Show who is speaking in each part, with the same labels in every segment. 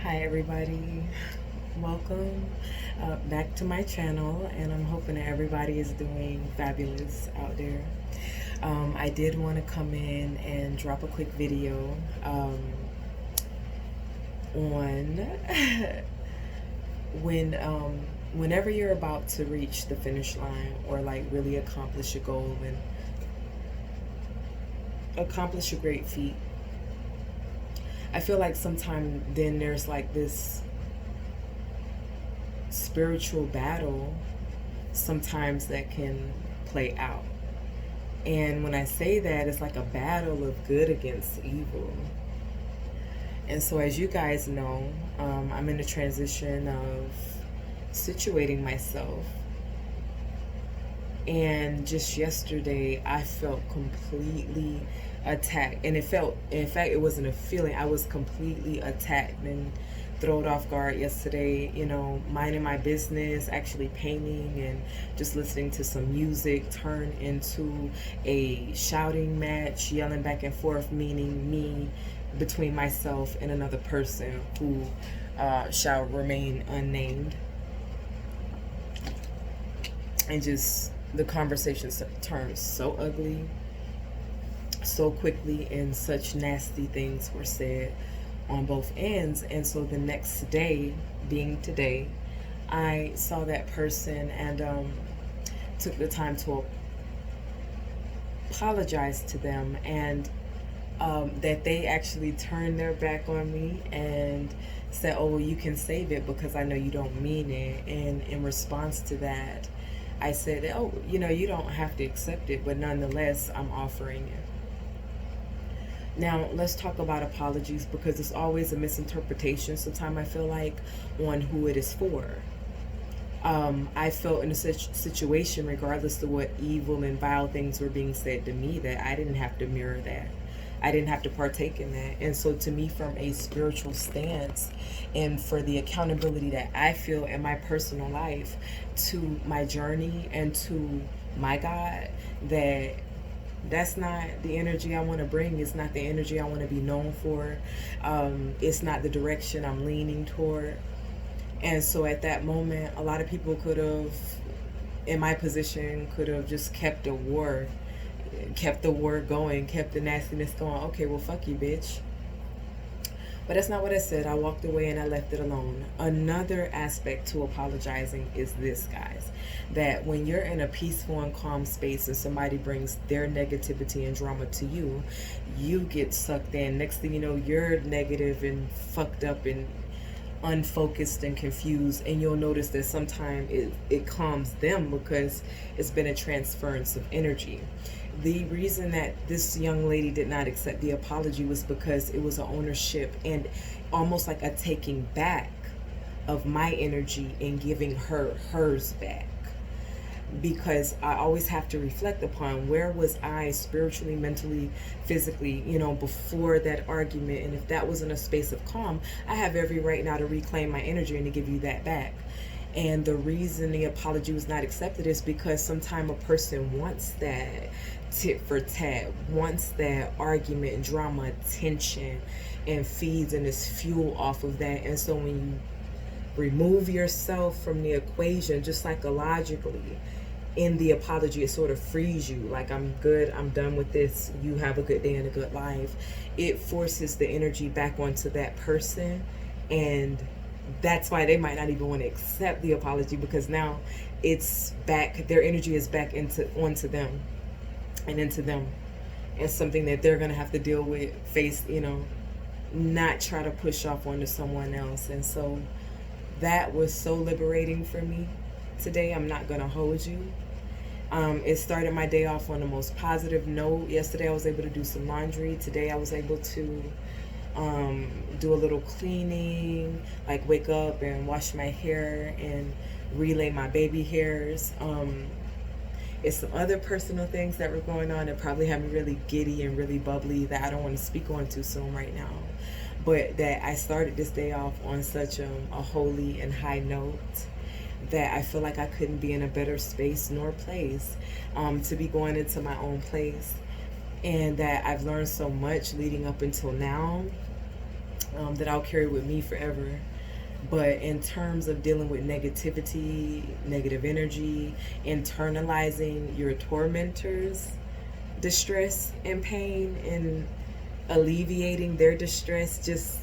Speaker 1: Hi everybody, welcome back to my channel, and I'm hoping that everybody is doing fabulous out there. I did want to come in and drop a quick video on whenever you're about to reach the finish line or like really accomplish a goal and accomplish a great feat. I feel like sometimes then there's like this spiritual battle sometimes that can play out. And when I say that, it's like a battle of good against evil. And so, as you guys know, I'm in the transition of situating myself. And just yesterday, I felt completely attacked. And in fact, it wasn't a feeling, I was completely attacked and thrown off guard yesterday, minding my business, actually painting and just listening to some music turned into a shouting match, yelling back and forth, meaning me between myself and another person who shall remain unnamed. And just the conversation turned so ugly so quickly, and such nasty things were said on both ends. And so the next day, being today, I saw that person and took the time to apologize to them, and that they actually turned their back on me and said, oh, well, you can save it because I know you don't mean it. And in response to that, I said, oh, you don't have to accept it, but nonetheless, I'm offering it. Now, let's talk about apologies, because it's always a misinterpretation sometimes, I feel like, on who it is for. I felt in a situation, regardless of what evil and vile things were being said to me, that I didn't have to mirror that. I didn't have to partake in that. And so to me, from a spiritual stance and for the accountability that I feel in my personal life to my journey and to my God, that's not the energy I want to bring. It's not the energy I want to be known for. It's not the direction I'm leaning toward. And so at that moment, a lot of people could have, in my position, could have just kept the war going, kept the nastiness going. Okay, well, fuck you, bitch. But that's not what I said. I walked away and I left it alone. Another aspect to apologizing is this, guys, that when you're in a peaceful and calm space and somebody brings their negativity and drama to you, you get sucked in. Next thing you know, you're negative and fucked up and unfocused and confused, and you'll notice that sometimes it calms them because it's been a transference of energy. The reason that this young lady did not accept the apology was because it was an ownership and almost like a taking back of my energy and giving her hers back. Because I always have to reflect upon where was I spiritually, mentally, physically, before that argument. And if that was in a space of calm, I have every right now to reclaim my energy and to give you that back. And the reason the apology was not accepted is because sometimes a person wants that tit for tat, wants that argument, drama, tension, and feeds and is fuel off of that. And so when you remove yourself from the equation, just psychologically, in the apology, it sort of frees you. Like, I'm good, I'm done with this, you have a good day and a good life. It forces the energy back onto that person, and that's why they might not even want to accept the apology, because now it's back, their energy is back onto them and into them. It's something that they're gonna have to deal with, face, not try to push off onto someone else. And so that was so liberating for me today. I'm not gonna hold you. It started my day off on the most positive note. Yesterday I was able to do some laundry. Today I was able to do a little cleaning, like wake up and wash my hair and relay my baby hairs. It's some other personal things that were going on that probably have me really giddy and really bubbly that I don't want to speak on too soon right now. But that I started this day off on such a holy and high note that I feel like I couldn't be in a better space nor place to be going into my own place. And that I've learned so much leading up until now that I'll carry with me forever. But in terms of dealing with negativity, negative energy, internalizing your tormentors' distress and pain, and alleviating their distress, just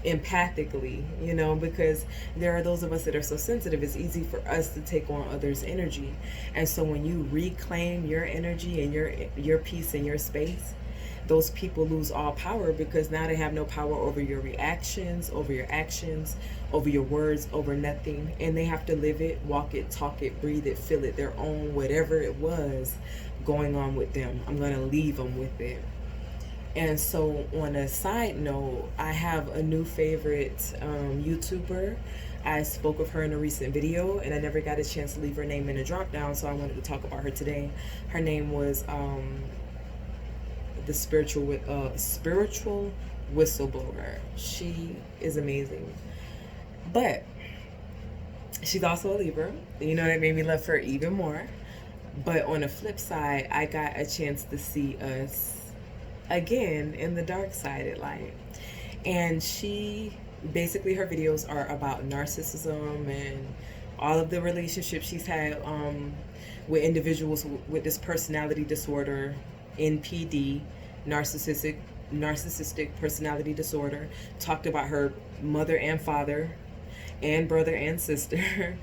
Speaker 1: empathically, because there are those of us that are so sensitive, it's easy for us to take on others' energy. And so when you reclaim your energy and your peace and your space, those people lose all power, because now they have no power over your reactions, over your actions, over your words, over nothing. And they have to live it, walk it, talk it, breathe it, feel it, their own, whatever it was going on with them. I'm going to leave them with it. And so, on a side note, I have a new favorite YouTuber. I spoke of her in a recent video, and I never got a chance to leave her name in a drop down, so I wanted to talk about her today. Her name was the spiritual whistleblower. She is amazing, but she's also a Libra. That made me love her even more. But on the flip side, I got a chance to see us again in the dark side of light. And she basically, her videos are about narcissism and all of the relationships she's had with individuals with this personality disorder, NPD, narcissistic personality disorder. Talked about her mother and father and brother and sister.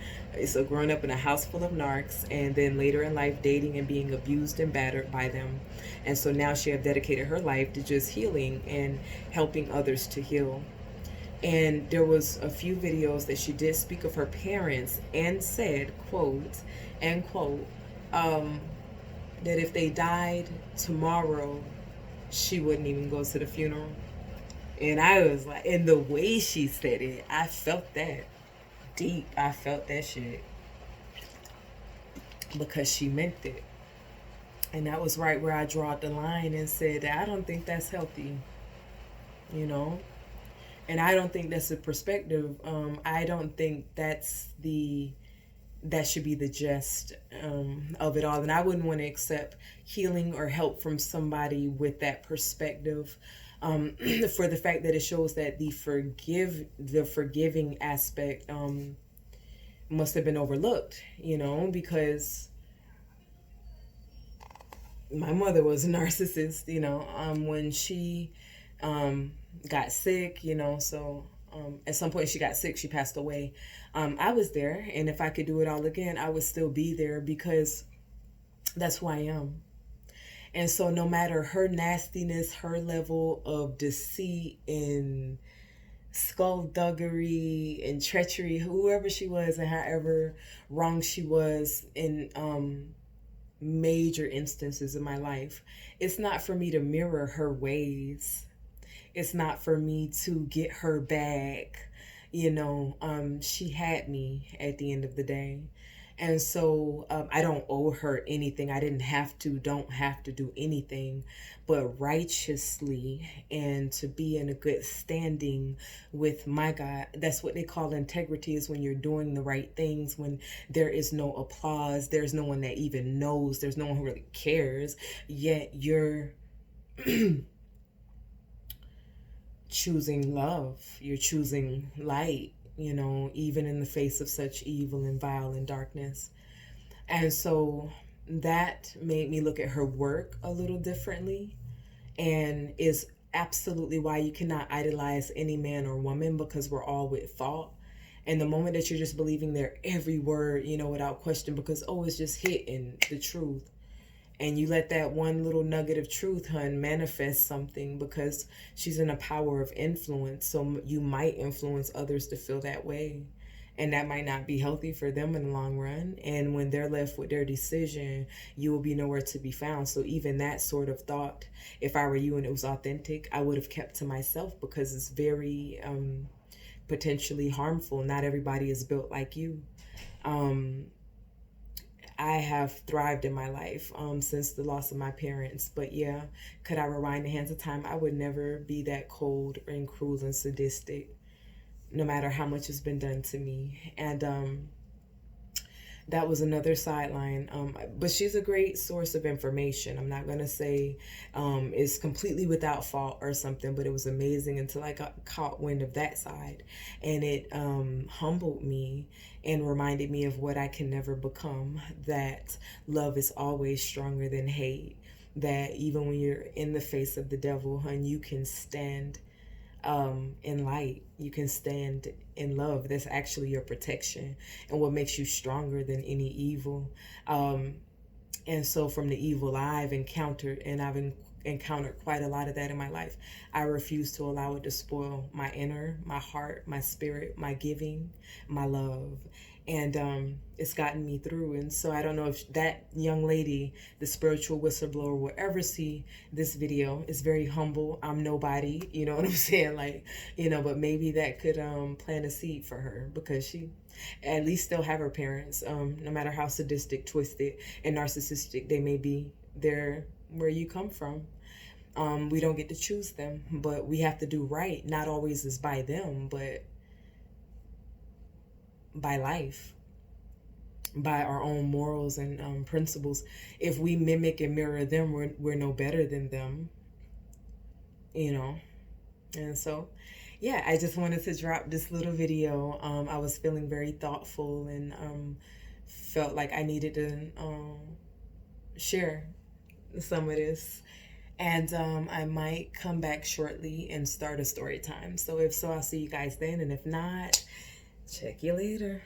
Speaker 1: So growing up in a house full of narcs, and then later in life dating and being abused and battered by them. And so now she have dedicated her life to just healing and helping others to heal. And there was a few videos that she did speak of her parents and said, quote, that if they died tomorrow, she wouldn't even go to the funeral. And I was like, and the way she said it, I felt that deep. I felt that shit. Because she meant it. And that was right where I draw the line and said, I don't think that's healthy. And I don't think that's a perspective. I don't think that should be the gist of it all. And I wouldn't want to accept healing or help from somebody with that perspective, for the fact that it shows that the forgiving aspect must have been overlooked, because my mother was a narcissist, when she got sick, so at some point she got sick, she passed away. I was there, and if I could do it all again, I would still be there, because that's who I am. And so no matter her nastiness, her level of deceit and skullduggery and treachery, whoever she was and however wrong she was in major instances in my life, it's not for me to mirror her ways. It's not for me to get her back. She had me at the end of the day. And so I don't owe her anything. I don't have to do anything but righteously, and to be in a good standing with my God. That's what they call integrity, is when you're doing the right things, when there is no applause, there's no one that even knows, there's no one who really cares, yet you're choosing love, you're choosing light, even in the face of such evil and vile and darkness. And so that made me look at her work a little differently, and is absolutely why you cannot idolize any man or woman, because we're all with fault. And the moment that you're just believing their every word, without question, because, it's just hitting the truth. And you let that one little nugget of truth, manifest something, because she's in a power of influence. So you might influence others to feel that way. And that might not be healthy for them in the long run. And when they're left with their decision, you will be nowhere to be found. So even that sort of thought, if I were you and it was authentic, I would have kept to myself, because it's very potentially harmful. Not everybody is built like you. I have thrived in my life since the loss of my parents. But yeah, could I rewind the hands of time? I would never be that cold and cruel and sadistic, no matter how much has been done to me. And that was another sideline. But she's a great source of information. I'm not gonna say it's completely without fault or something, but it was amazing until I got caught wind of that side, and it humbled me and reminded me of what I can never become. That love is always stronger than hate. That even when you're in the face of the devil, hun, you can stand in light. You can stand in love. That's actually your protection and what makes you stronger than any evil. And so from the evil I've encountered, and encountered quite a lot of that in my life, I refuse to allow it to spoil my inner, my heart, my spirit, my giving, my love. And it's gotten me through. And so I don't know if that young lady, the spiritual whistleblower, will ever see this video. It's very humble. I'm nobody, you know what I'm saying? Like, but maybe that could plant a seed for her, because she at least still have her parents, no matter how sadistic, twisted, and narcissistic they may be. They're where you come from. We don't get to choose them, but we have to do right. Not always is by them, but by life, by our own morals and principles. If we mimic and mirror them, we're no better than them, And so, yeah, I just wanted to drop this little video. I was feeling very thoughtful, and felt like I needed to share some of this. And I might come back shortly and start a story time. So if so, I'll see you guys then. And if not, check you later.